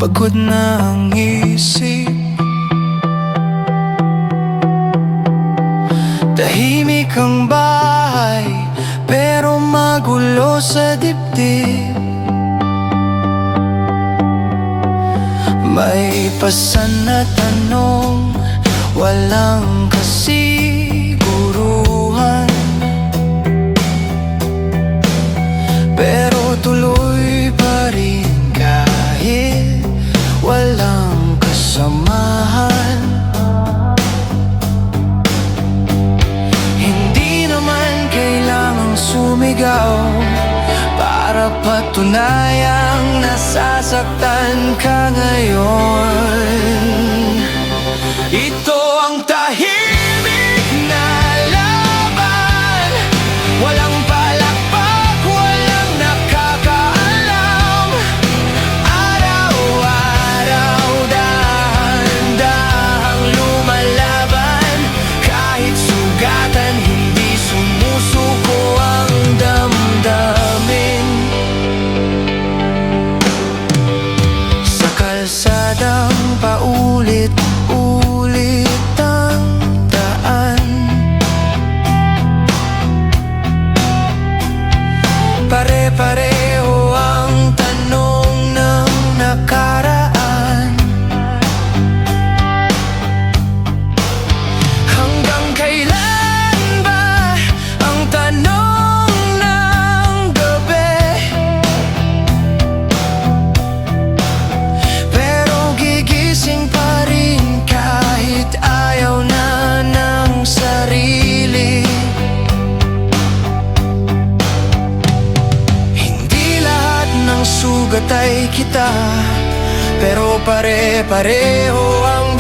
pagod na ang isip. Tahimik ang bahay, pero magulo sa dibdib. May pasan na tanong, walang kasiguruhan, pero tuloy pa rin kahit walang kasamahan. Hindi naman kailangang sumigaw para patunayang nasasaktan ka ngayon. Ito ang tahimik na laban, walang palakpak, walang nakakaalam. Araw-araw dahan-dahang lumalaban, kahit sugatan hindi sumusuko ang damdamin. Sa kalsadang paulit-ulit ang daan, pare-pareho ang tanong ng nakaraan. Hanggang kailan ba ang tanong ng gabi? Pero gigising pa rin kahit ayaw na ng sarili. Hindi lahat ng sugat ay kita, pero pare-pareho ang